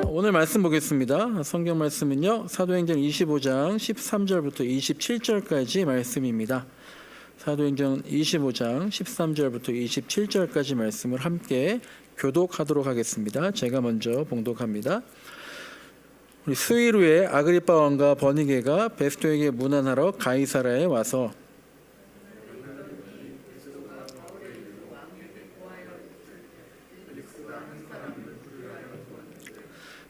오늘 말씀 보겠습니다. 성경 말씀은요, 사도행전 25장 13절부터 27절까지 말씀입니다. 사도행전 25장 13절부터 27절까지 말씀을 함께 교독하도록 하겠습니다. 제가 먼저 봉독합니다. 우리 수일 후에 아그리빠 왕과 버니게가 베스토에게 문안하러 가이사라에 와서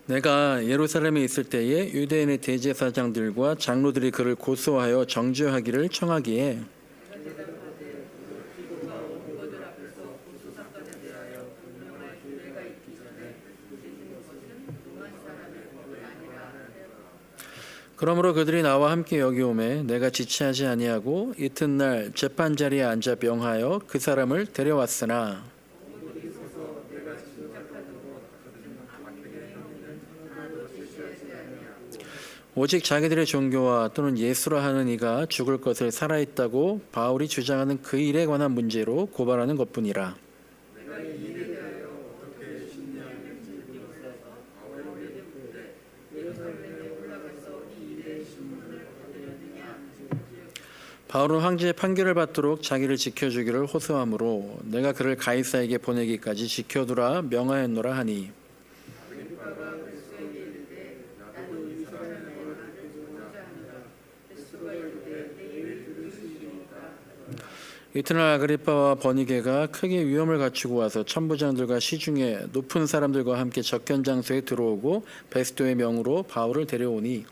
내가 예루살렘에 있을 때에 유대인의 대제사장들과 장로들이 그를 고소하여 정죄하기를 청하기에 그러므로 그들이 나와 함께 여기 오매 내가 지체하지 아니하고 이튿날 재판 자리에 앉아 명하여 그 사람을 데려왔으나 오직 자기들의 종교와 또는 예수라 하는 이가 죽을 것을 살아있다고 바울이 주장하는 그 일에 관한 문제로 고발하는 것뿐이라. 바울은 황제의 판결을 받도록 자기를 지켜주기를 호소하므로 내가 그를 가이사에게 보내기까지 지켜두라 명하였노라 하니 이튿날 아그리빠와 버니게가 크게 위험을 갖추고 와서 천부장들과 시중에 높은 사람들과 함께 접견 장소에 들어오고 베스토의 명으로 바울을 데려오니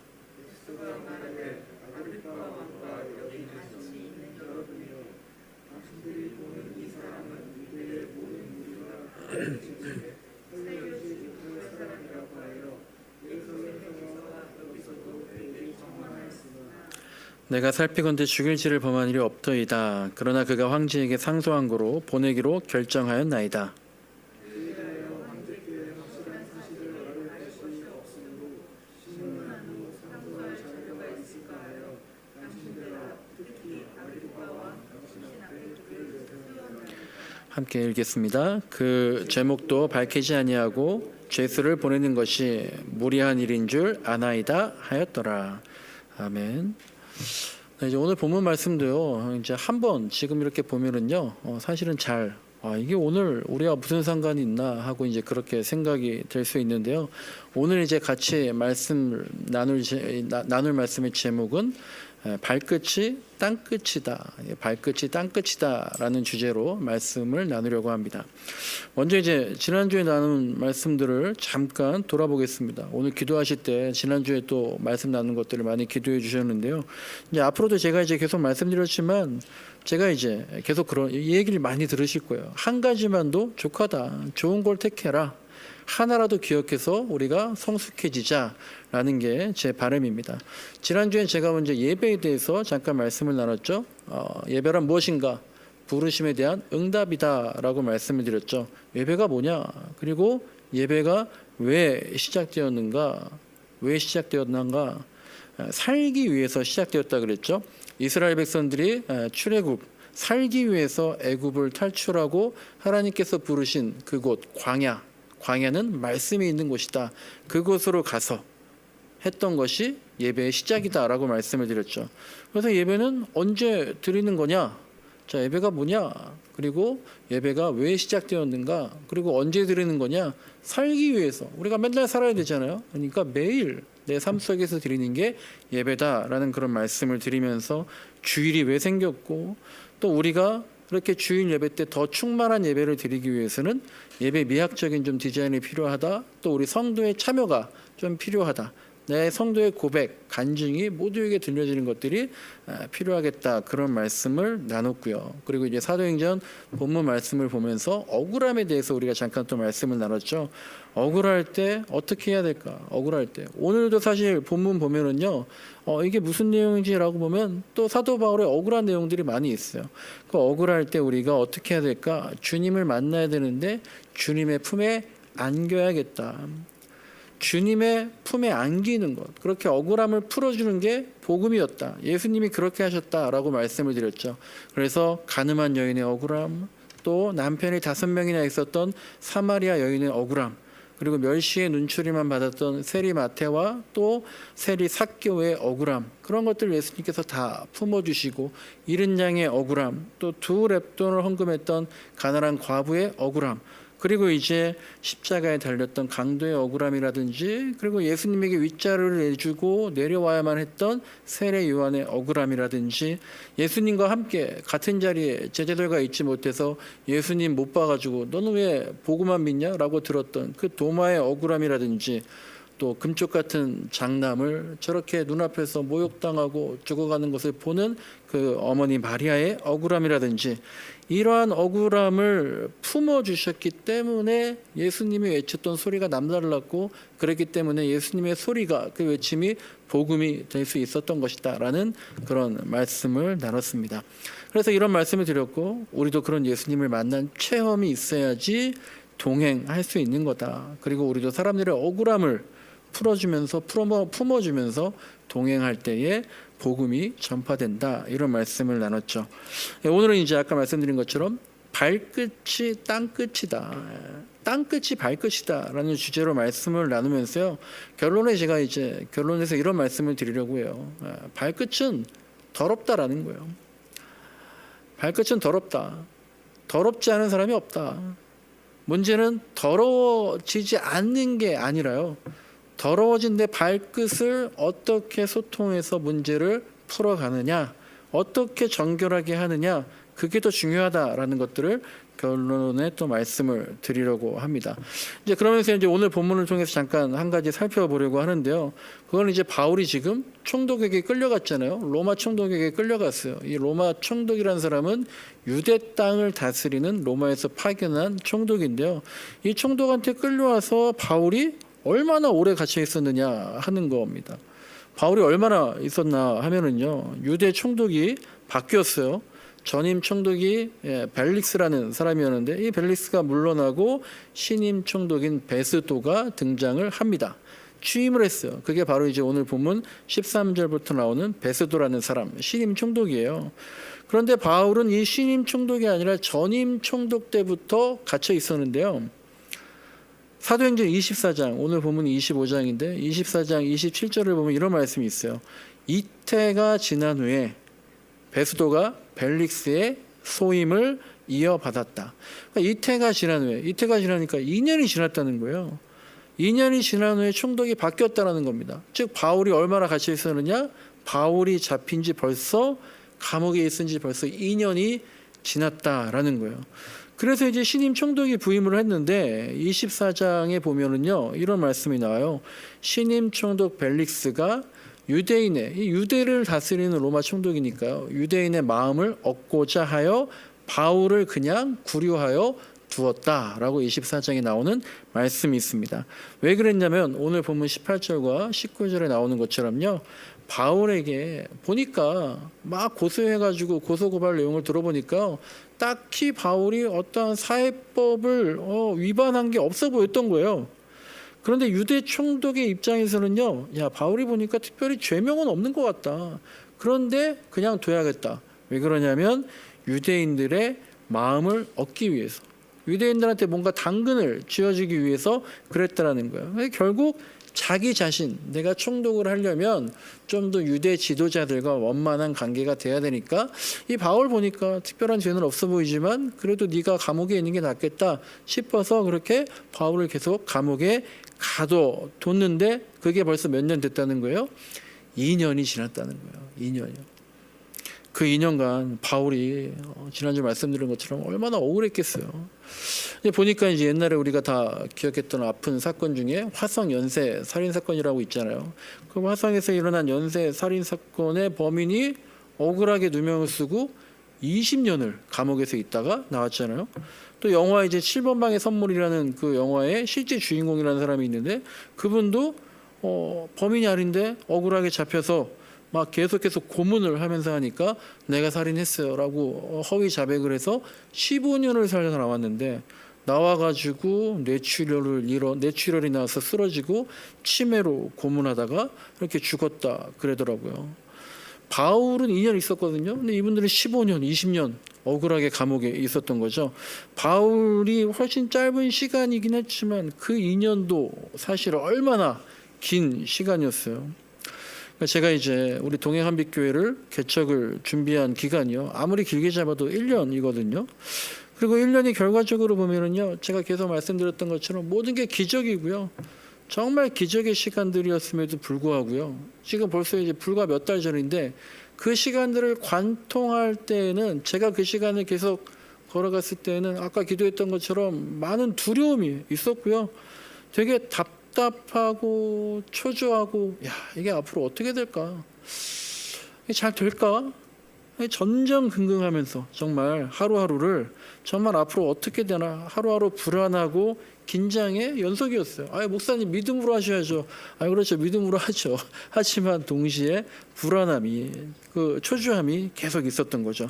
내가 살피건대 죽일 죄를 범한 일이 없더이다. 그러나 그가 황제에게 상소한 거로 보내기로 결정하였나이다. 함께 읽겠습니다. 그 제목도 밝히지 아니하고 죄수를 보내는 것이 무리한 일인 줄 아나이다 하였더라. 아멘. 네, 이제 오늘 본문 말씀도요. 이제 한번 지금 이렇게 보면은요, 사실은 이게 오늘 우리가 무슨 상관이 있나 하고 이제 그렇게 생각이 될 수 있는데요. 오늘 이제 같이 나눌 말씀의 제목은 발끝이 땅끝이다. 발끝이 땅끝이다라는 주제로 말씀을 나누려고 합니다. 먼저 이제 지난주에 나눈 말씀들을 잠깐 돌아보겠습니다. 오늘 기도하실 때 지난주에 또 말씀 나눈 것들을 많이 기도해 주셨는데요. 이제 앞으로도 제가 이제 계속 말씀드렸지만 제가 이제 계속 이 얘기를 많이 들으실 거예요. 한 가지만도 족하다. 좋은 걸 택해라. 하나라도 기억해서 우리가 성숙해지자라는 게 제 바람입니다. 지난주에 제가 먼저 예배에 대해서 잠깐 말씀을 나눴죠. 예배란 무엇인가? 부르심에 대한 응답이다라고 말씀을 드렸죠. 예배가 뭐냐? 그리고 예배가 왜 시작되었는가? 살기 위해서 시작되었다 그랬죠. 이스라엘 백성들이 출애굽 살기 위해서 애굽을 탈출하고 하나님께서 부르신 그곳 광야는 말씀이 있는 곳이다. 그곳으로 가서 했던 것이 예배의 시작이다라고 말씀을 드렸죠. 그래서 예배는 언제 드리는 거냐? 자, 예배가 뭐냐? 그리고 예배가 왜 시작되었는가? 그리고 언제 드리는 거냐? 살기 위해서. 우리가 맨날 살아야 되잖아요. 그러니까 매일 내 삶 속에서 드리는 게 예배다라는 그런 말씀을 드리면서 주일이 왜 생겼고 또 우리가 그렇게 주일 예배 때 더 충만한 예배를 드리기 위해서는 예배 미학적인 좀 디자인이 필요하다. 또 우리 성도의 참여가 좀 필요하다. 내 성도의 고백, 간증이 모두에게 들려지는 것들이 필요하겠다. 그런 말씀을 나눴고요. 그리고 이제 사도행전 본문 말씀을 보면서 억울함에 대해서 우리가 잠깐 또 말씀을 나눴죠. 억울할 때 어떻게 해야 될까? 억울할 때. 오늘도 사실 본문 보면은요. 이게 무슨 내용인지라고 보면 또 사도 바울의 억울한 내용들이 많이 있어요. 그 억울할 때 우리가 어떻게 해야 될까? 주님을 만나야 되는데 주님의 품에 안겨야겠다. 주님의 품에 안기는 것, 그렇게 억울함을 풀어주는 게 복음이었다. 예수님이 그렇게 하셨다라고 말씀을 드렸죠. 그래서 가늠한 여인의 억울함, 또 남편이 5명이나 있었던 사마리아 여인의 억울함, 그리고 멸시의 눈초리만 받았던 세리 마태와 또 세리 삭개오의 억울함, 그런 것들 예수님께서 다 품어주시고, 잃은 양의 억울함, 또 2렙돈을 헌금했던 가난한 과부의 억울함, 그리고 이제 십자가에 달렸던 강도의 억울함이라든지, 그리고 예수님에게 윗자루를 내주고 내려와야만 했던 세례 요한의 억울함이라든지, 예수님과 함께 같은 자리에 제자들과 있지 못해서 예수님 못 봐가지고 너는 왜 보고만 믿냐라고 들었던 그 도마의 억울함이라든지, 또 금쪽 같은 장남을 저렇게 눈앞에서 모욕당하고 죽어가는 것을 보는 그 어머니 마리아의 억울함이라든지, 이러한 억울함을 품어주셨기 때문에 예수님이 외쳤던 소리가 남달랐고, 그렇기 때문에 예수님의 소리가, 그 외침이 복음이 될 수 있었던 것이다 라는 그런 말씀을 나눴습니다. 그래서 이런 말씀을 드렸고, 우리도 그런 예수님을 만난 체험이 있어야지 동행할 수 있는 거다. 그리고 우리도 사람들의 억울함을 풀어주면서 품어주면서 동행할 때에 복음이 전파된다, 이런 말씀을 나눴죠. 오늘은 이제 아까 말씀드린 것처럼 발끝이 땅끝이다, 땅끝이 발끝이다 라는 주제로 말씀을 나누면서요, 제가 이제 결론에서 이런 말씀을 드리려고 해요. 발끝은 더럽다라는 거예요. 발끝은 더럽다. 더럽지 않은 사람이 없다. 문제는 더러워지지 않는 게 아니라요, 더러워진 내 발끝을 어떻게 소통해서 문제를 풀어가느냐, 어떻게 정결하게 하느냐, 그게 더 중요하다라는 것들을 결론에 또 말씀을 드리려고 합니다. 이제 그러면서 이제 오늘 본문을 통해서 잠깐 한 가지 살펴보려고 하는데요. 그건 이제 바울이 지금 총독에게 끌려갔잖아요. 로마 총독에게 끌려갔어요. 이 로마 총독이라는 사람은 유대 땅을 다스리는 로마에서 파견한 총독인데요. 이 총독한테 끌려와서 바울이 얼마나 오래 갇혀 있었느냐 하는 겁니다. 바울이 얼마나 있었나 하면은요, 유대 총독이 바뀌었어요. 전임 총독이 벨릭스라는 사람이었는데, 이 벨릭스가 물러나고 신임 총독인 베스도가 등장을 합니다. 취임을 했어요. 그게 바로 이제 오늘 본문 13절부터 나오는 베스도라는 사람, 신임 총독이에요. 그런데 바울은 이 신임 총독이 아니라 전임 총독 때부터 갇혀 있었는데요. 사도행전 24장, 오늘 본문이 25장인데 24장 27절을 보면 이런 말씀이 있어요. 이태가 지난 후에 베스도가 벨릭스의 소임을 이어받았다. 그러니까 이태가 지나니까 2년이 지났다는 거예요. 2년이 지난 후에 총독이 바뀌었다는 겁니다. 즉 바울이 얼마나 갇혀 있었느냐? 바울이 잡힌 지 벌써, 감옥에 있은 지 벌써 2년이 지났다라는 거예요. 그래서 이제 신임 총독이 부임을 했는데 24장에 보면은요, 이런 말씀이 나와요. 신임 총독 벨릭스가 이 유대를 다스리는 로마 총독이니까요, 유대인의 마음을 얻고자 하여 바울을 그냥 구류하여 두었다라고 24장에 나오는 말씀이 있습니다. 왜 그랬냐면 오늘 본문 18절과 19절에 나오는 것처럼요, 바울에게 보니까 막 고소해가지고 고소고발 내용을 들어보니까 딱히 바울이 어떠한 사회법을 위반한 게 없어 보였던 거예요. 그런데 유대 총독의 입장에서는요, 야, 바울이 보니까 특별히 죄명은 없는 것 같다. 그런데 그냥 둬야겠다. 왜 그러냐면 유대인들의 마음을 얻기 위해서, 유대인들한테 뭔가 당근을 쥐어주기 위해서 그랬다라는 거예요. 결국 자기 자신, 내가 총독을 하려면 좀 더 유대 지도자들과 원만한 관계가 돼야 되니까, 이 바울 보니까 특별한 죄는 없어 보이지만 그래도 네가 감옥에 있는 게 낫겠다 싶어서 그렇게 바울을 계속 감옥에 가둬뒀는데, 그게 벌써 몇 년 됐다는 거예요? 2년이 지났다는 거예요. 2년이요. 그 2년간 바울이 지난주 말씀드린 것처럼 얼마나 억울했겠어요. 보니까 이제 옛날에 우리가 다 기억했던 아픈 사건 중에 화성 연쇄 살인 사건이라고 있잖아요. 그 화성에서 일어난 연쇄 살인 사건의 범인이 억울하게 누명을 쓰고 20년을 감옥에서 있다가 나왔잖아요. 또 영화 이제 7번 방의 선물이라는 그 영화의 실제 주인공이라는 사람이 있는데, 그분도 범인이 아닌데 억울하게 잡혀서 막 계속해서 고문을 하면서 하니까 내가 살인했어요 라고 허위 자백을 해서 15년을 살려서 나왔는데, 나와가지고 뇌출혈이 나서 쓰러지고 치매로 고문하다가 이렇게 죽었다 그러더라고요. 바울은 2년 있었거든요. 근데 이분들은 15년, 20년 억울하게 감옥에 있었던 거죠. 바울이 훨씬 짧은 시간이긴 했지만 그 2년도 사실 얼마나 긴 시간이었어요. 제가 이제 우리 동해한빛교회를 개척을 준비한 기간이요. 아무리 길게 잡아도 1년이거든요. 그리고 1년이 결과적으로 보면은요, 제가 계속 말씀드렸던 것처럼 모든 게 기적이고요. 정말 기적의 시간들이었음에도 불구하고요. 지금 벌써 이제 불과 몇 달 전인데 그 시간들을 관통할 때에는 제가 그 시간을 계속 걸어갔을 때는 아까 기도했던 것처럼 많은 두려움이 있었고요. 되게 답답하고 초조하고 이게 앞으로 어떻게 될까? 이게 잘 될까? 전전긍긍하면서 정말 하루하루를 정말 앞으로 어떻게 되나 하루하루 불안하고 긴장의 연속이었어요. 목사님 믿음으로 하셔야죠. 그렇죠. 믿음으로 하죠. 하지만 동시에 불안함이 그 초조함이 계속 있었던 거죠.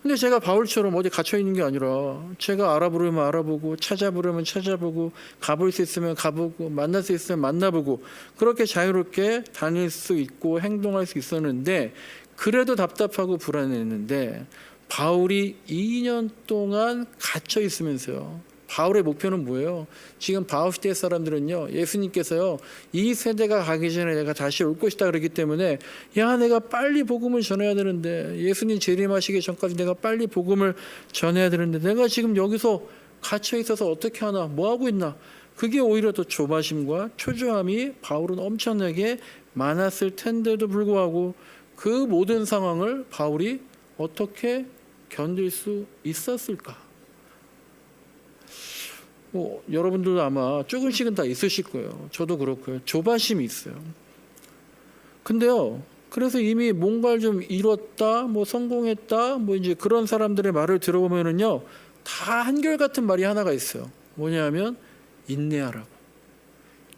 근데 제가 바울처럼 어디 갇혀 있는 게 아니라 제가 알아보려면 알아보고 찾아보려면 찾아보고 가볼 수 있으면 가보고 만날 수 있으면 만나보고 그렇게 자유롭게 다닐 수 있고 행동할 수 있었는데 그래도 답답하고 불안했는데 바울이 2년 동안 갇혀 있으면서요. 바울의 목표는 뭐예요? 지금 바울 시대 사람들은요, 예수님께서요, 이 세대가 가기 전에 내가 다시 올 것이다 그러기 때문에 내가 빨리 복음을 전해야 되는데 예수님 재림하시기 전까지 내가 빨리 복음을 전해야 되는데 내가 지금 여기서 갇혀 있어서 어떻게 하나, 뭐 하고 있나? 그게 오히려 더 조바심과 초조함이 바울은 엄청나게 많았을 텐데도 불구하고 그 모든 상황을 바울이 어떻게 견딜 수 있었을까? 여러분들도 아마 조금씩은 다 있으실 거예요. 저도 그렇고요. 조바심이 있어요. 근데요, 그래서 이미 뭔가를 좀 이뤘다, 성공했다, 이제 그런 사람들의 말을 들어보면은요, 다 한결같은 말이 하나가 있어요. 뭐냐면 인내하라고,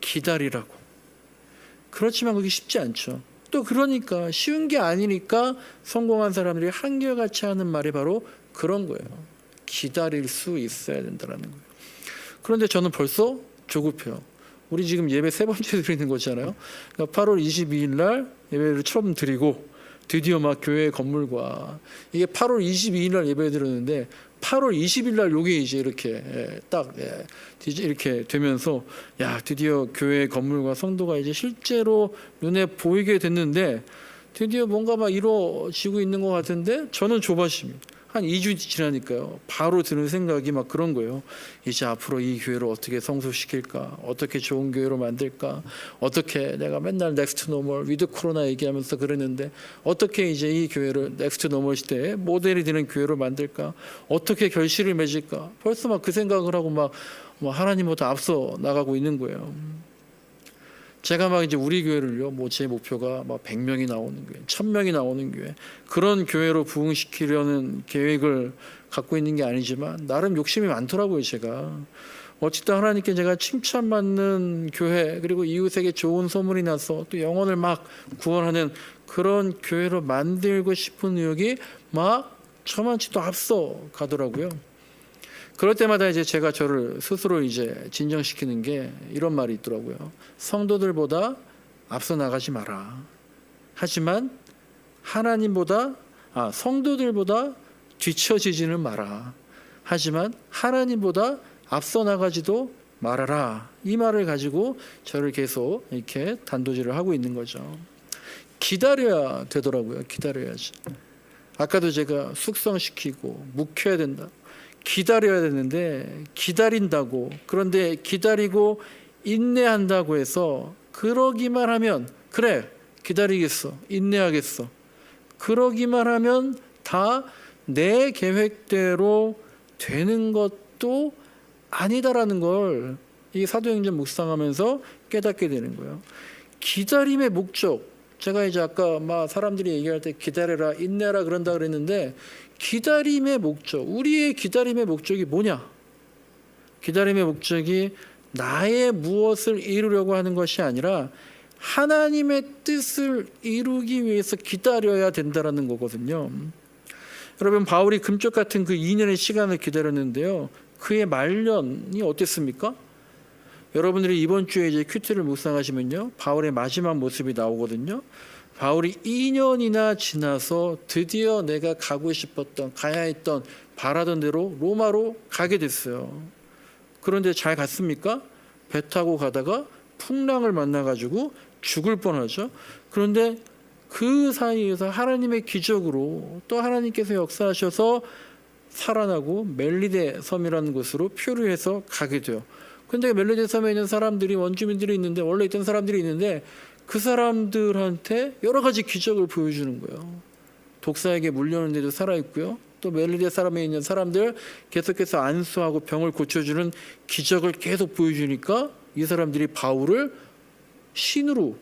기다리라고. 그렇지만 그게 쉽지 않죠. 또 그러니까 쉬운 게 아니니까 성공한 사람들이 한결같이 하는 말이 바로 그런 거예요. 기다릴 수 있어야 된다는 거예요. 그런데 저는 벌써 조급해요. 우리 지금 예배 3번째 드리는 거잖아요. 그러니까 8월 22일 날 예배를 처음 드리고 드디어 막 교회 건물과 이게 8월 22일 날 예배 드렸는데 8월 20일 날 요게 이제 이렇게 딱 이렇게 되면서 드디어 교회 건물과 성도가 이제 실제로 눈에 보이게 됐는데 드디어 뭔가 막 이루어지고 있는 것 같은데 저는 조바심이 한 2주 지나니까요. 바로 드는 생각이 막 그런 거예요. 이제 앞으로 이 교회를 어떻게 성숙시킬까? 어떻게 좋은 교회로 만들까? 어떻게 내가 맨날 넥스트 노멀, 위드 코로나 얘기하면서 그랬는데 어떻게 이제 이 교회를 넥스트 노멀 시대에 모델이 되는 교회로 만들까? 어떻게 결실을 맺을까? 벌써 막 그 생각을 하고 막 하나님보다 앞서 나가고 있는 거예요. 제가 막 이제 우리 교회를요, 제 목표가 막 100명이 나오는 교회, 1000명이 나오는 교회, 그런 교회로 부흥시키려는 계획을 갖고 있는 게 아니지만, 나름 욕심이 많더라고요, 제가. 어쨌든 하나님께 제가 칭찬받는 교회, 그리고 이웃에게 좋은 소문이 나서 또 영혼을 막 구원하는 그런 교회로 만들고 싶은 의욕이 막 저만치도 앞서 가더라고요. 그럴 때마다 이제 제가 저를 스스로 이제 진정시키는 게 이런 말이 있더라고요. 성도들보다 앞서 나가지 마라. 하지만 성도들보다 뒤처지지는 마라. 하지만 하나님보다 앞서 나가지도 말아라. 이 말을 가지고 저를 계속 이렇게 단도질을 하고 있는 거죠. 기다려야 되더라고요. 기다려야지. 아까도 제가 숙성시키고 묵혀야 된다. 기다려야 되는데 기다린다고, 그런데 기다리고 인내한다고 해서 그러기만 하면 그래 기다리겠어, 인내하겠어, 그러기만 하면 다 내 계획대로 되는 것도 아니다라는 걸 이 사도행전 묵상하면서 깨닫게 되는 거예요. 기다림의 목적, 제가 이제 아까 사람들이 얘기할 때 기다려라, 인내라 그런다 그랬는데 기다림의 목적, 우리의 기다림의 목적이 뭐냐? 기다림의 목적이 나의 무엇을 이루려고 하는 것이 아니라 하나님의 뜻을 이루기 위해서 기다려야 된다는 거거든요. 여러분, 바울이 금쪽 같은 그 2년의 시간을 기다렸는데요. 그의 말년이 어땠습니까? 여러분들이 이번 주에 이제 큐티를 묵상하시면요, 바울의 마지막 모습이 나오거든요. 바울이 2년이나 지나서 드디어 내가 가고 싶었던, 가야 했던, 바라던 대로 로마로 가게 됐어요. 그런데 잘 갔습니까? 배 타고 가다가 풍랑을 만나가지고 죽을 뻔하죠. 그런데 그 사이에서 하나님의 기적으로 또 하나님께서 역사하셔서 살아나고 멜리데 섬이라는 곳으로 표류해서 가게 돼요. 근데 멜리데 섬에 있는 사람들이, 원주민들이 있는데, 원래 있던 사람들이 있는데, 그 사람들한테 여러 가지 기적을 보여주는 거예요. 독사에게 물렸는데도 살아있고요. 또 멜리데 사람에 있는 사람들 계속해서 안수하고 병을 고쳐주는 기적을 계속 보여주니까 이 사람들이 바울을 신으로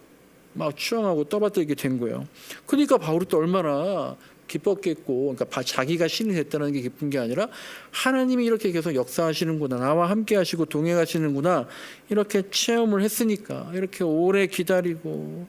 막 추앙하고 떠받들게 된 거예요. 그러니까 바울이 또 얼마나 기뻤겠고, 그러니까 자기가 신이 됐다는 게 기쁜 게 아니라 하나님이 이렇게 계속 역사하시는구나, 나와 함께 하시고 동행하시는구나, 이렇게 체험을 했으니까, 이렇게 오래 기다리고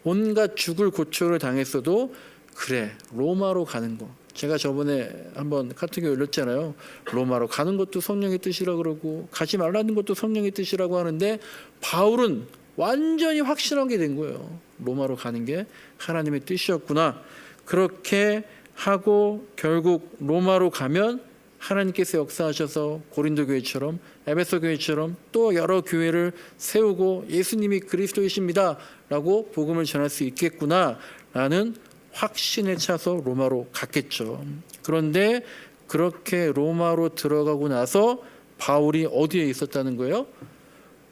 온갖 죽을 고초를 당했어도 그래, 로마로 가는 거, 제가 저번에 한번 카톡에 올렸잖아요. 로마로 가는 것도 성령의 뜻이라 그러고 가지 말라는 것도 성령의 뜻이라고 하는데, 바울은 완전히 확실한 게 된 거예요. 로마로 가는 게 하나님의 뜻이었구나. 그렇게 하고 결국 로마로 가면 하나님께서 역사하셔서 고린도 교회처럼, 에베소 교회처럼 또 여러 교회를 세우고 예수님이 그리스도이십니다 라고 복음을 전할 수 있겠구나 라는 확신에 차서 로마로 갔겠죠. 그런데 그렇게 로마로 들어가고 나서 바울이 어디에 있었다는 거예요?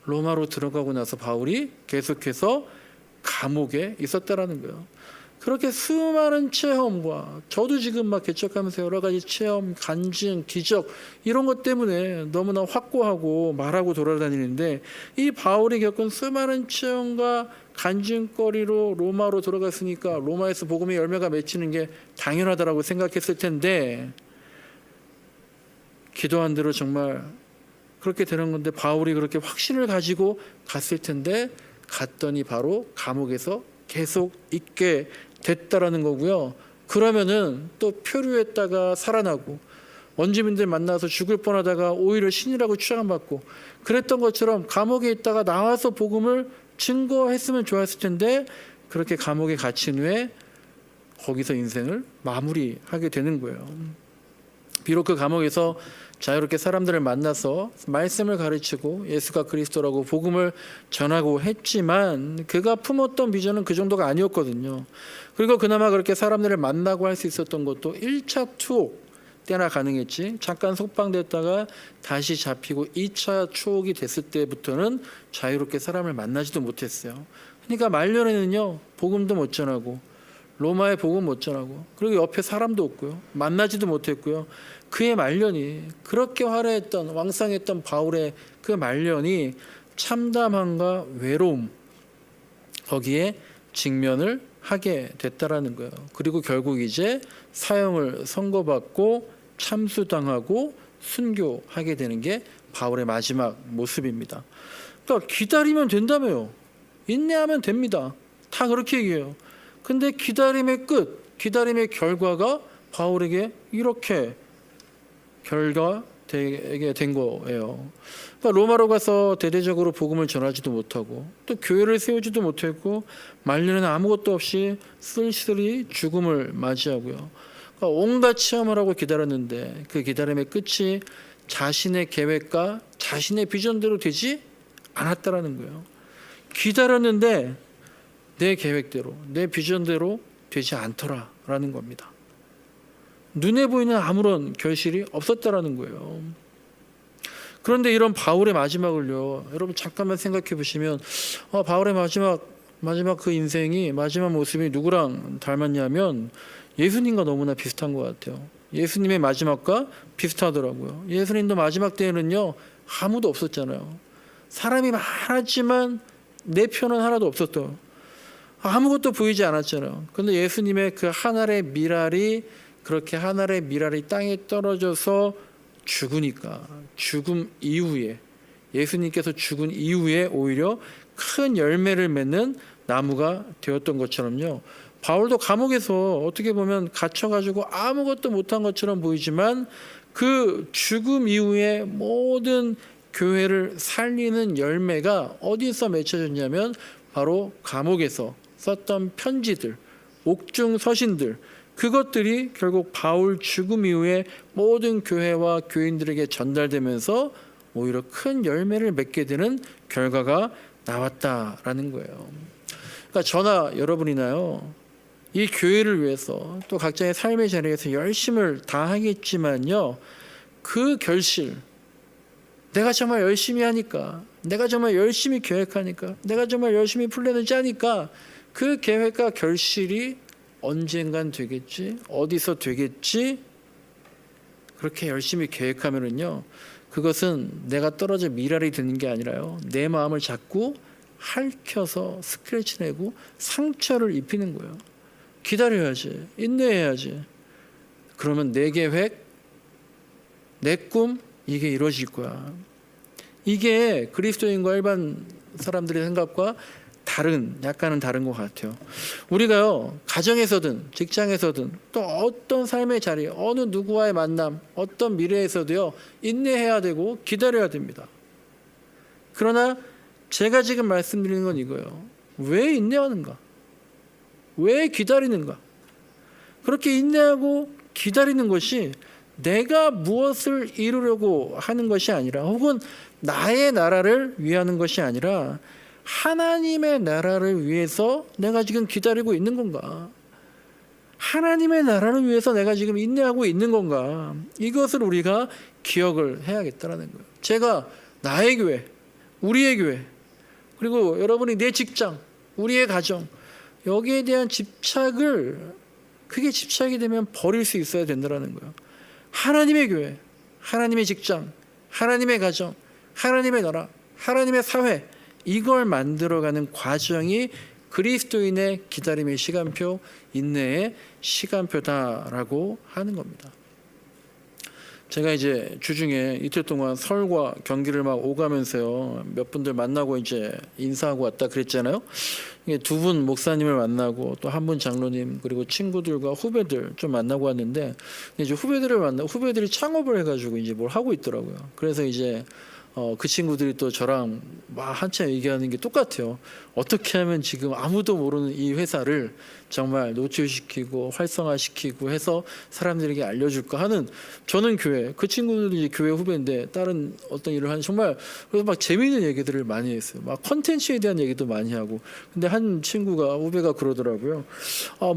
로마로 들어가고 나서 바울이 계속해서 감옥에 있었다라는 거예요. 그렇게 수많은 체험과, 저도 지금 막 개척하면서 여러 가지 체험, 간증, 기적 이런 것 때문에 너무나 확고하고 말하고 돌아다니는데, 이 바울이 겪은 수많은 체험과 간증거리로 로마로 들어갔으니까 로마에서 복음의 열매가 맺히는 게 당연하다라고 생각했을 텐데, 기도한 대로 정말 그렇게 되는 건데, 바울이 그렇게 확신을 가지고 갔을 텐데 갔더니 바로 감옥에서 계속 있게 됐다라는 거고요. 그러면은 또 표류했다가 살아나고, 원주민들 만나서 죽을 뻔하다가 오히려 신이라고 추앙받고 그랬던 것처럼 감옥에 있다가 나와서 복음을 증거했으면 좋았을 텐데, 그렇게 감옥에 갇힌 후에 거기서 인생을 마무리하게 되는 거예요. 비록 그 감옥에서 자유롭게 사람들을 만나서 말씀을 가르치고 예수가 그리스도라고 복음을 전하고 했지만, 그가 품었던 비전은 그 정도가 아니었거든요. 그리고 그나마 그렇게 사람들을 만나고 할 수 있었던 것도 1차 투옥 때나 가능했지, 잠깐 속방됐다가 다시 잡히고 2차 추옥이 됐을 때부터는 자유롭게 사람을 만나지도 못했어요. 그러니까 말년에는요, 복음도 못 전하고 로마의 복음 못 전하고, 그리고 옆에 사람도 없고요, 만나지도 못했고요. 그의 말년이, 그렇게 화려했던 왕성했던 바울의 그 말년이 참담함과 외로움, 거기에 직면을 하게 됐다라는 거예요. 그리고 결국 이제 사형을 선고받고 참수당하고 순교하게 되는 게 바울의 마지막 모습입니다. 그러니까 기다리면 된다며요. 인내하면 됩니다. 다 그렇게 얘기해요. 근데 기다림의 끝, 기다림의 결과가 바울에게 이렇게 결과되게 된 거예요. 그러니까 로마로 가서 대대적으로 복음을 전하지도 못하고 또 교회를 세우지도 못했고, 말년에는 아무것도 없이 쓸쓸히 죽음을 맞이하고요. 그러니까 온갖 체험을 하고 기다렸는데 그 기다림의 끝이 자신의 계획과 자신의 비전대로 되지 않았다라는 거예요. 기다렸는데 내 계획대로, 내 비전대로 되지 않더라라는 겁니다. 눈에 보이는 아무런 결실이 없었다라는 거예요. 그런데 이런 바울의 마지막을요, 여러분 잠깐만 생각해 보시면, 바울의 마지막 그 인생이, 마지막 모습이 누구랑 닮았냐면 예수님과 너무나 비슷한 것 같아요. 예수님의 마지막과 비슷하더라고요. 예수님도 마지막 때에는요, 아무도 없었잖아요. 사람이 많았지만 내 편은 하나도 없었어요. 아무것도 보이지 않았잖아요. 그런데 예수님의 그 한 알의 밀알이, 그렇게 한 알의 밀알이 땅에 떨어져서 죽으니까, 죽음 이후에, 예수님께서 죽은 이후에 오히려 큰 열매를 맺는 나무가 되었던 것처럼요, 바울도 감옥에서 어떻게 보면 갇혀가지고 아무것도 못한 것처럼 보이지만 그 죽음 이후에 모든 교회를 살리는 열매가 어디서 맺혀졌냐면 바로 감옥에서 썼던 편지들, 옥중 서신들, 그것들이 결국 바울 죽음 이후에 모든 교회와 교인들에게 전달되면서 오히려 큰 열매를 맺게 되는 결과가 나왔다라는 거예요. 그러니까 저나 여러분이나요, 이 교회를 위해서 또 각자의 삶의 자리에서 열심을 다하겠지만요, 그 결실, 내가 정말 열심히 하니까, 내가 정말 열심히 계획하니까, 내가 정말 열심히 플랜을 짜니까 그 계획과 결실이 언젠간 되겠지, 어디서 되겠지, 그렇게 열심히 계획하면은요, 그것은 내가 떨어져 미랄이 되는 게 아니라요, 내 마음을 자꾸 핥혀서 스크래치 내고 상처를 입히는 거예요. 기다려야지, 인내해야지. 그러면 내 계획, 내 꿈, 이게 이루어질 거야. 이게 그리스도인과 일반 사람들의 생각과 약간은 다른 것 같아요. 우리가요, 가정에서든 직장에서든 또 어떤 삶의 자리, 어느 누구와의 만남, 어떤 미래에서도요, 인내해야 되고 기다려야 됩니다. 그러나 제가 지금 말씀드리는 건 이거예요. 왜 인내하는가? 왜 기다리는가? 그렇게 인내하고 기다리는 것이 내가 무엇을 이루려고 하는 것이 아니라, 혹은 나의 나라를 위하는 것이 아니라 하나님의 나라를 위해서 내가 지금 기다리고 있는 건가? 하나님의 나라를 위해서 내가 지금 인내하고 있는 건가? 이것을 우리가 기억을 해야겠다는 거예요. 제가 나의 교회, 우리의 교회, 그리고 여러분이 내 직장, 우리의 가정, 여기에 대한 집착을, 그게 집착이 되면 버릴 수 있어야 된다는 거예요. 하나님의 교회, 하나님의 직장, 하나님의 가정, 하나님의 나라, 하나님의 사회, 이걸 만들어가는 과정이 그리스도인의 기다림의 시간표, 인내의 시간표다라고 하는 겁니다. 제가 이제 주중에 이틀 동안 서울과 경기를 막 오가면서요, 몇 분들 만나고 이제 인사하고 왔다 그랬잖아요. 두 분 목사님을 만나고 또 한 분 장로님, 그리고 친구들과 후배들 좀 만나고 왔는데, 이제 후배들이 창업을 해가지고 이제 뭘 하고 있더라고요. 그래서 이제 그 친구들이 또 저랑 막 한참 얘기하는 게 똑같아요. 어떻게 하면 지금 아무도 모르는 이 회사를 정말 노출시키고 활성화시키고 해서 사람들에게 알려줄까 하는, 저는 교회, 그 친구들이 교회 후배인데 다른 어떤 일을 하는, 정말 그래서 막 재미있는 얘기들을 많이 했어요. 막 컨텐츠에 대한 얘기도 많이 하고. 근데 한 친구가, 후배가 그러더라고요.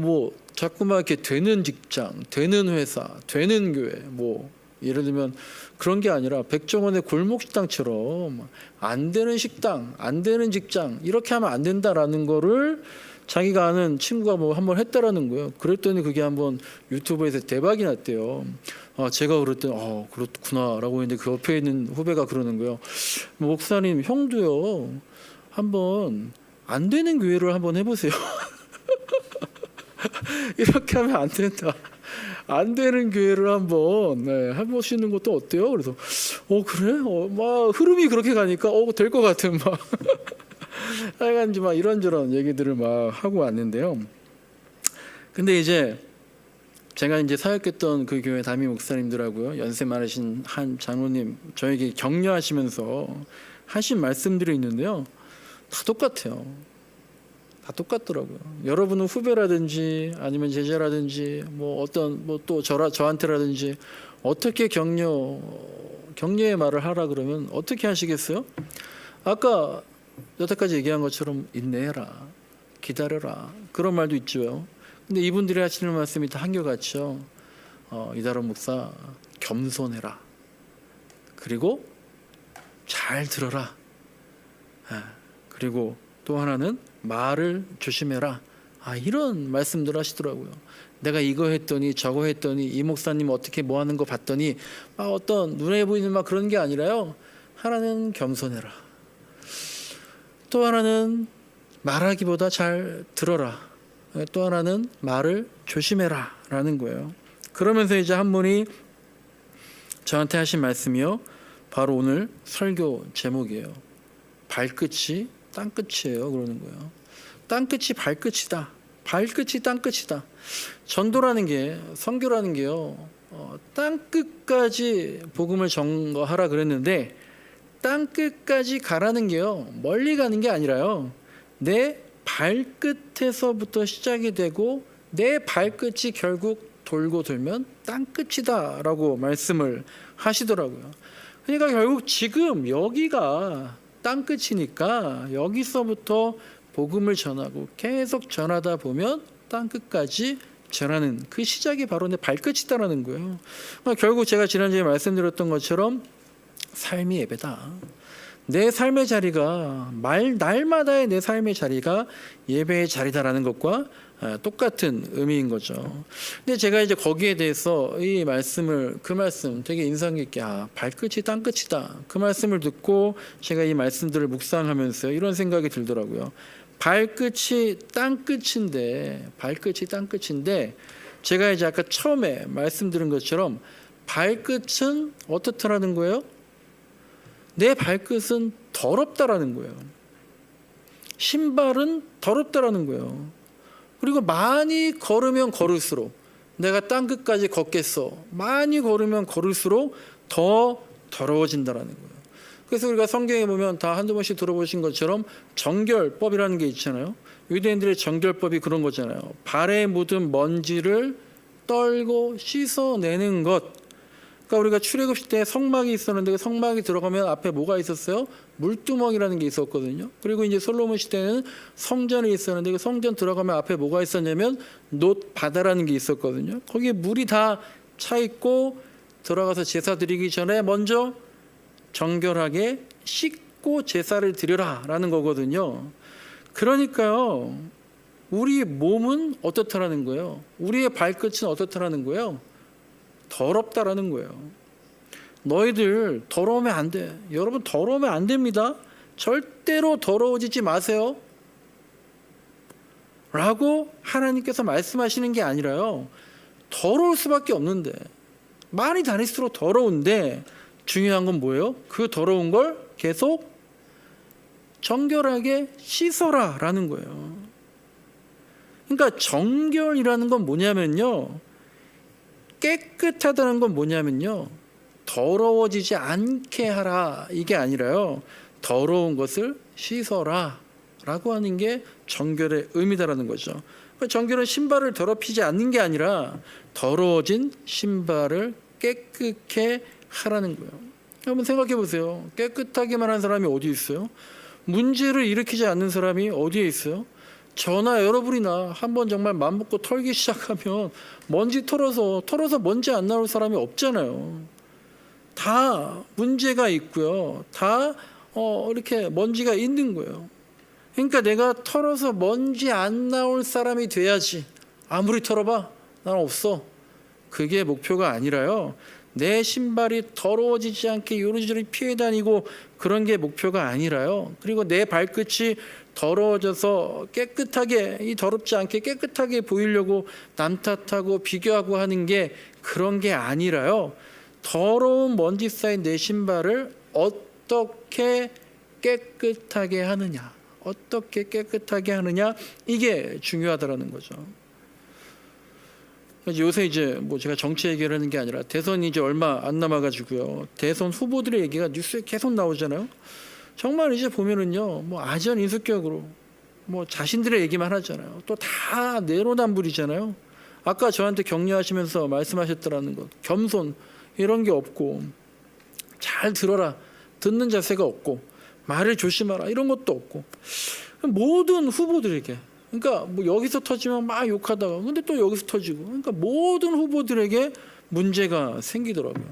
뭐 자꾸만 이렇게 되는 직장, 되는 회사, 되는 교회, 뭐 예를 들면 그런 게 아니라 백종원의 골목식당처럼 안 되는 식당, 안 되는 직장, 이렇게 하면 안 된다라는 거를 자기가 아는 친구가 뭐 한번 했다라는 거예요. 그랬더니 그게 한번 유튜브에서 대박이 났대요. 제가 그랬더니 그렇구나라고 했는데, 그 옆에 있는 후배가 그러는 거예요. 목사님, 형도요, 한번 안 되는 교회를 한번 해보세요. 이렇게 하면 안 된다. 안 되는 교회를 한번 해보시는 것도 어때요? 그래서 그래? 막 흐름이 그렇게 가니까 될 것 같은 막 하여간 막 이런저런 얘기들을 막 하고 왔는데요. 근데 이제 제가 이제 사역했던 그 교회 담임 목사님들하고요, 연세 많으신 한 장로님 저에게 격려하시면서 하신 말씀들이 있는데요, 다 똑같아요. 다 똑같더라고요. 여러분은 후배라든지 아니면 제자라든지 뭐 어떤 뭐 또 저한테라든지 어떻게 격려의 말을 하라 그러면 어떻게 하시겠어요? 아까 여태까지 얘기한 것처럼 인내해라, 기다려라, 그런 말도 있죠. 근데 이분들이 하시는 말씀이 다 한결같죠. 이다론 목사, 겸손해라, 그리고 잘 들어라, 그리고 또 하나는 말을 조심해라. 이런 말씀들 하시더라고요. 내가 이거 했더니 저거 했더니 이 목사님 어떻게 뭐 하는 거 봤더니 어떤 눈에 보이는 막 그런 게 아니라요, 하나는 겸손해라, 또 하나는 말하기보다 잘 들어라, 또 하나는 말을 조심해라 라는 거예요. 그러면서 이제 한 분이 저한테 하신 말씀이요, 바로 오늘 설교 제목이에요. 발끝이 땅끝이에요. 그러는 거예요. 땅끝이 발끝이다. 발끝이 땅끝이다. 전도라는 게, 선교라는 게요, 땅끝까지 복음을 전거하라 그랬는데 땅끝까지 가라는 게요, 멀리 가는 게 아니라요, 내 발끝에서부터 시작이 되고 내 발끝이 결국 돌고 돌면 땅끝이다 라고 말씀을 하시더라고요. 그러니까 결국 지금 여기가 땅끝이니까 여기서부터 복음을 전하고 계속 전하다 보면 땅끝까지 전하는 그 시작이 바로 내 발끝이다라는 거예요. 그러니까 결국 제가 지난주에 말씀드렸던 것처럼 삶이 예배다. 내 삶의 자리가 날마다의 내 삶의 자리가 예배의 자리다라는 것과 똑같은 의미인 거죠. 근데 제가 이제 거기에 대해서 이 말씀을, 그 말씀 되게 인상 깊게, 발끝이 땅끝이다, 그 말씀을 듣고 제가 이 말씀들을 묵상하면서 이런 생각이 들더라고요. 발끝이 땅끝인데 제가 이제 아까 처음에 말씀드린 것처럼 발끝은 어떻다라는 거예요? 내 발끝은 더럽다라는 거예요. 신발은 더럽다라는 거예요. 그리고 많이 걸으면 걸을수록, 내가 땅끝까지 걷겠어, 많이 걸으면 걸을수록 더 더러워진다라는 거예요. 그래서 우리가 성경에 보면 다 한두 번씩 들어보신 것처럼 정결법이라는 게 있잖아요. 유대인들의 정결법이 그런 거잖아요. 발에 묻은 먼지를 떨고 씻어내는 것. 그러니까 우리가 출애굽 때 성막이 있었는데 그 성막이 들어가면 앞에 뭐가 있었어요? 물두멍이라는 게 있었거든요. 그리고 이제 솔로몬 시대는 성전이 있었는데 그 성전 들어가면 앞에 뭐가 있었냐면 놋바다라는 게 있었거든요. 거기에 물이 다 차 있고 들어가서 제사 드리기 전에 먼저 정결하게 씻고 제사를 드려라라는 거거든요. 그러니까요, 우리 몸은 어떻다라는 거예요? 우리의 발끝은 어떻다라는 거예요? 더럽다라는 거예요. 너희들 더러우면 안 돼. 여러분 더러우면 안 됩니다. 절대로 더러워지지 마세요. 라고 하나님께서 말씀하시는 게 아니라요, 더러울 수밖에 없는데, 많이 다닐수록 더러운데 중요한 건 뭐예요? 그 더러운 걸 계속 정결하게 씻어라 라는 거예요. 그러니까 정결이라는 건 뭐냐면요, 깨끗하다는 건 뭐냐면요, 더러워지지 않게 하라, 이게 아니라요, 더러운 것을 씻어라 라고 하는 게 정결의 의미다라는 거죠. 정결은 신발을 더럽히지 않는 게 아니라 더러워진 신발을 깨끗게 하라는 거예요. 한번 생각해 보세요. 깨끗하게만 한 사람이 어디 있어요? 문제를 일으키지 않는 사람이 어디에 있어요? 저나 여러분이나 한번 정말 맘먹고 털기 시작하면 먼지 털어서 먼지 안 나올 사람이 없잖아요. 다 문제가 있고요. 다 이렇게 먼지가 있는 거예요. 그러니까 내가 털어서 먼지 안 나올 사람이 돼야지. 아무리 털어봐, 난 없어. 그게 목표가 아니라요, 내 신발이 더러워지지 않게 요리조리 피해 다니고 그런 게 목표가 아니라요, 그리고 내 발끝이 더러워져서 깨끗하게, 이 더럽지 않게 깨끗하게 보이려고 남 탓하고 비교하고 하는 게 그런 게 아니라요, 더러운 먼지 쌓인 내 신발을 어떻게 깨끗하게 하느냐, 이게 중요하다라는 거죠. 요새 이제 뭐 제가 정치 얘기를 하는 게 아니라 대선이 이제 얼마 안 남아가지고요, 대선 후보들의 얘기가 뉴스에 계속 나오잖아요. 정말 이제 보면은요, 뭐 아전 인수격으로 뭐 자신들의 얘기만 하잖아요. 또 다 내로남불이잖아요. 아까 저한테 격려하시면서 말씀하셨더라는 것, 겸손 이런 게 없고, 잘 들어라, 듣는 자세가 없고, 말을 조심하라 이런 것도 없고, 모든 후보들에게, 그러니까 뭐 여기서 터지면 막 욕하다가 근데 또 여기서 터지고, 그러니까 모든 후보들에게 문제가 생기더라고요.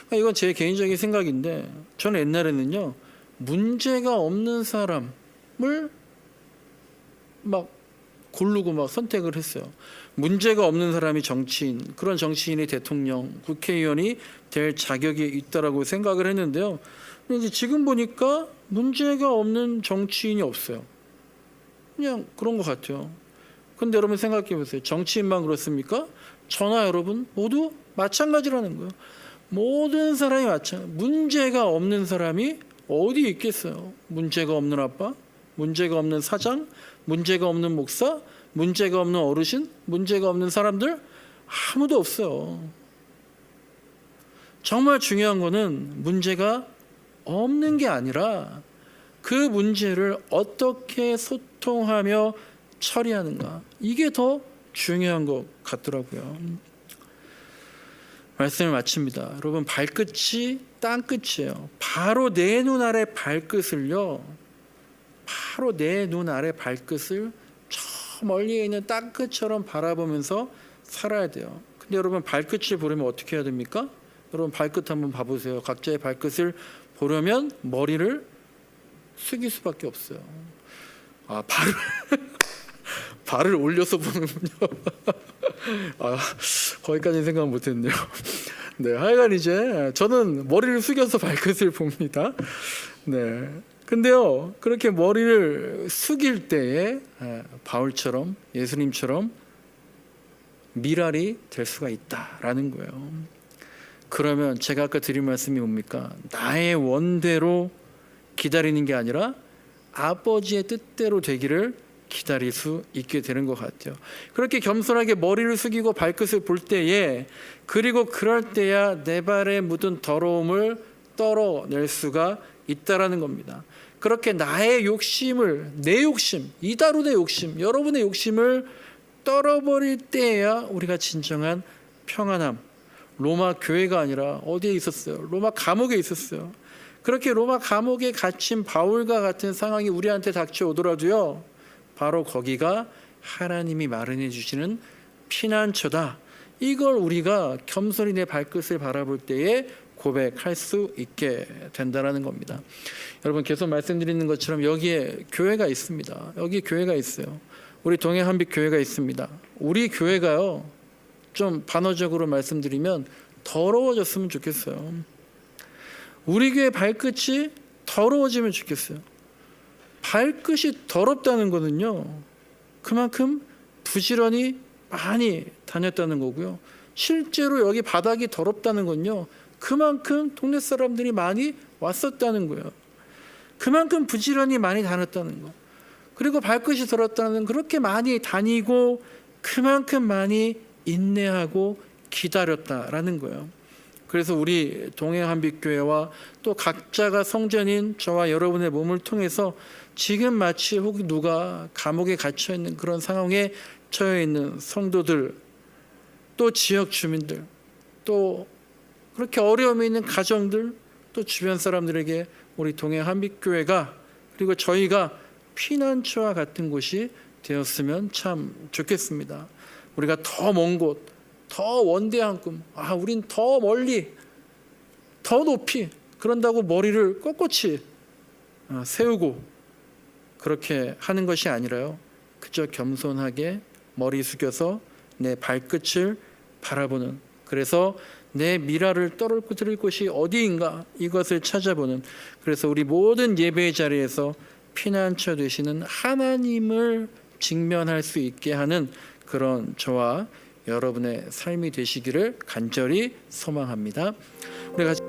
그러니까 이건 제 개인적인 생각인데, 저는 옛날에는요, 문제가 없는 사람을 막 고르고 막 선택을 했어요. 문제가 없는 사람이 정치인, 그런 정치인이 대통령, 국회의원이 될 자격이 있다라고 생각을 했는데요. 근데 이제 지금 보니까 문제가 없는 정치인이 없어요. 그냥 그런 것 같아요. 근데 여러분 생각해 보세요. 정치인만 그렇습니까? 저나 여러분 모두 마찬가지라는 거예요. 모든 사람이 마찬가지. 문제가 없는 사람이 어디 있겠어요? 문제가 없는 아빠, 문제가 없는 사장, 문제가 없는 목사, 문제가 없는 어르신, 문제가 없는 사람들 아무도 없어요. 정말 중요한 거는 문제가 없는 게 아니라 그 문제를 어떻게 소통하며 처리하는가, 이게 더 중요한 것 같더라고요. 말씀을 마칩니다. 여러분, 발끝이 땅끝이에요. 바로 내 눈 아래 발끝을요, 바로 내 눈 아래 발끝을 저 멀리에 있는 땅끝처럼 바라보면서 살아야 돼요. 근데 여러분, 발끝을 보려면 어떻게 해야 됩니까? 여러분, 발끝 한번 봐보세요. 각자의 발끝을 보려면 머리를 숙일 수밖에 없어요. 아, 발을 올려서 보는군요. 아, 거기까지 생각 못했네요. 네, 하여간 이제 저는 머리를 숙여서 발끝을 봅니다. 네, 근데요, 그렇게 머리를 숙일 때에 바울처럼, 예수님처럼 미랄이 될 수가 있다라는 거예요. 그러면 제가 아까 드린 말씀이 뭡니까? 나의 원대로 기다리는 게 아니라 아버지의 뜻대로 되기를 기다릴 수 있게 되는 것 같아요. 그렇게 겸손하게 머리를 숙이고 발끝을 볼 때에, 그리고 그럴 때야 내 발에 묻은 더러움을 떨어낼 수가 있다라는 겁니다. 그렇게 나의 욕심을, 내 욕심, 이다lud의 욕심, 여러분의 욕심을 떨어버릴 때야 우리가 진정한 평안함. 로마 교회가 아니라 어디에 있었어요? 로마 감옥에 있었어요. 그렇게 로마 감옥에 갇힌 바울과 같은 상황이 우리한테 닥쳐오더라도요, 바로 거기가 하나님이 마련해 주시는 피난처다. 이걸 우리가 겸손히 내 발끝을 바라볼 때에 고백할 수 있게 된다는 겁니다. 여러분, 계속 말씀드리는 것처럼 여기에 교회가 있습니다. 여기 교회가 있어요. 우리 동해 한빛 교회가 있습니다. 우리 교회가요, 좀 반어적으로 말씀드리면 더러워졌으면 좋겠어요. 우리 교회 발끝이 더러워지면 좋겠어요. 발끝이 더럽다는 거는요, 그만큼 부지런히 많이 다녔다는 거고요. 실제로 여기 바닥이 더럽다는 건요, 그만큼 동네 사람들이 많이 왔었다는 거예요. 그만큼 부지런히 많이 다녔다는 거. 그리고 발끝이 더럽다는 건 그렇게 많이 다니고 그만큼 많이 인내하고 기다렸다라는 거예요. 그래서 우리 동해 한빛교회와 또 각자가 성전인 저와 여러분의 몸을 통해서 지금 마치 혹 누가 감옥에 갇혀 있는 그런 상황에 처해 있는 성도들, 또 지역 주민들, 또 그렇게 어려움이 있는 가정들, 또 주변 사람들에게 우리 동해 한빛교회가, 그리고 저희가 피난처와 같은 곳이 되었으면 참 좋겠습니다. 우리가 더 먼 곳, 더 원대한 꿈, 우린 더 멀리, 더 높이, 그런다고 머리를 꼿꼿이 세우고 그렇게 하는 것이 아니라요, 그저 겸손하게 머리 숙여서 내 발끝을 바라보는, 그래서 내 미랄을 떨어뜨릴 곳이 어디인가, 이것을 찾아보는, 그래서 우리 모든 예배의 자리에서 피난처 되시는 하나님을 직면할 수 있게 하는 그런 저와 여러분의 삶이 되시기를 간절히 소망합니다. 우리 같이